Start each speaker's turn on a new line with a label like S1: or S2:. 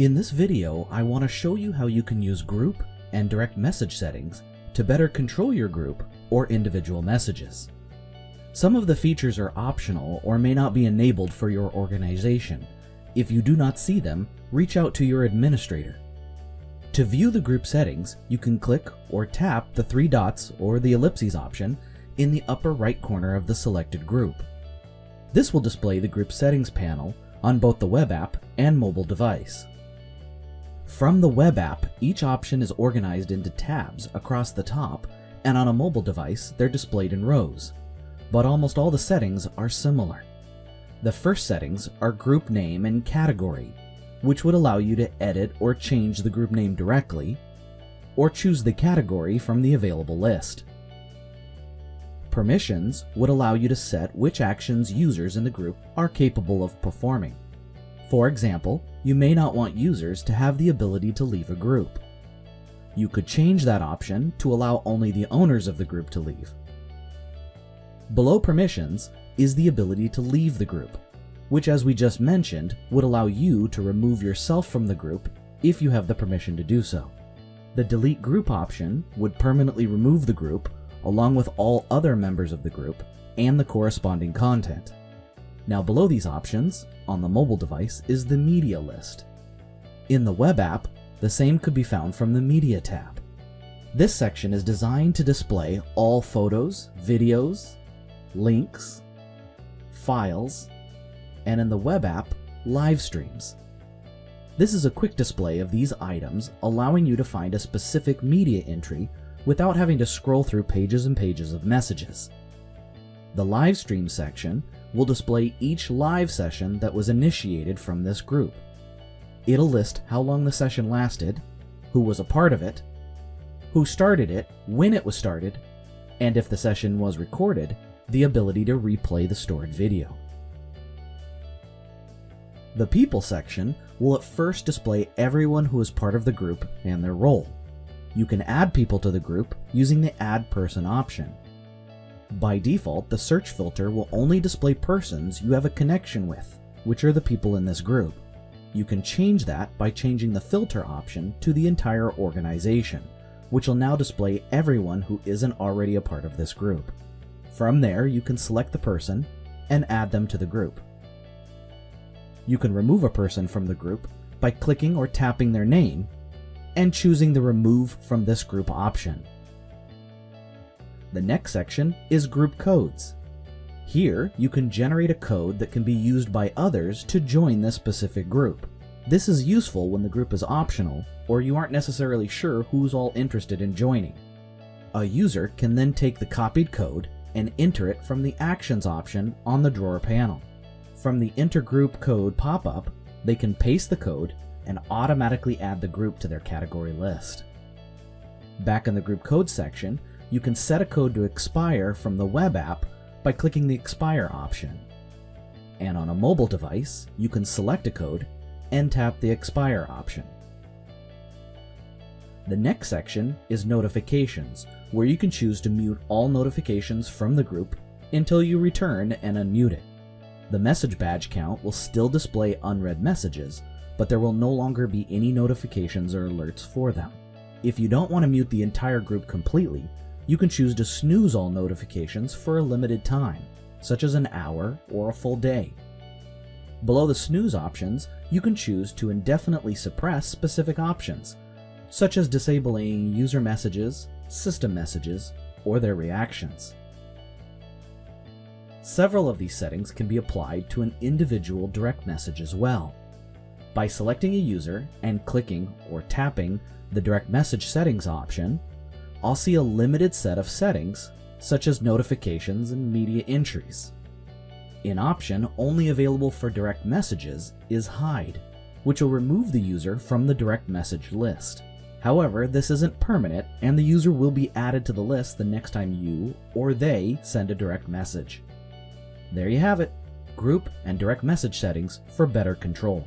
S1: In this video, I want to show you how you can use group and direct message settings to better control your group or individual messages. Some of the features are optional or may not be enabled for your organization. If you do not see them, reach out to your administrator. To view the group settings, you can click or tap the three dots or the ellipses option in the upper right corner of the selected group. This will display the group settings panel on both the web app and mobile device. From the web app, each option is organized into tabs across the top, and on a mobile device, they're displayed in rows. But almost all the settings are similar. The first settings are group name and category, which would allow you to edit or change the group name directly, or choose the category from the available list. Permissions would allow you to set which actions users in the group are capable of performing. For example, you may not want users to have the ability to leave a group. You could change that option to allow only the owners of the group to leave. Below permissions is the ability to leave the group, which, as we just mentioned, would allow you to remove yourself from the group if you have the permission to do so. The delete group option would permanently remove the group along with all other members of the group and the corresponding content. Now below these options, on the mobile device, is the media list. In the web app, the same could be found from the media tab. This section is designed to display all photos, videos, links, files, and in the web app, live streams. This is a quick display of these items, allowing you to find a specific media entry without having to scroll through pages and pages of messages. The live stream section will display each live session that was initiated from this group. It'll list how long the session lasted, who was a part of it, who started it, when it was started, and if the session was recorded, the ability to replay the stored video. The people section will at first display everyone who is part of the group and their role. You can add people to the group using the Add Person option. By default, the search filter will only display persons you have a connection with, which are the people in this group. You can change that by changing the filter option to the entire organization, which will now display everyone who isn't already a part of this group. From there, you can select the person and add them to the group. You can remove a person from the group by clicking or tapping their name and choosing the Remove from this group option. The next section is Group Codes. Here, you can generate a code that can be used by others to join this specific group. This is useful when the group is optional or you aren't necessarily sure who's all interested in joining. A user can then take the copied code and enter it from the Actions option on the drawer panel. From the Enter Group Code pop-up, they can paste the code and automatically add the group to their category list. Back in the Group Code section, you can set a code to expire from the web app by clicking the Expire option. And on a mobile device, you can select a code and tap the Expire option. The next section is Notifications, where you can choose to mute all notifications from the group until you return and unmute it. The message badge count will still display unread messages, but there will no longer be any notifications or alerts for them. If you don't want to mute the entire group completely, you can choose to snooze all notifications for a limited time, such as an hour or a full day. Below the snooze options, you can choose to indefinitely suppress specific options, such as disabling user messages, system messages, or their reactions. Several of these settings can be applied to an individual direct message as well. By selecting a user and clicking or tapping the direct message settings option, I'll see a limited set of settings, such as notifications and media entries. An option only available for direct messages is Hide, which will remove the user from the direct message list. However, this isn't permanent, and the user will be added to the list the next time you or they send a direct message. There you have it, group and direct message settings for better control.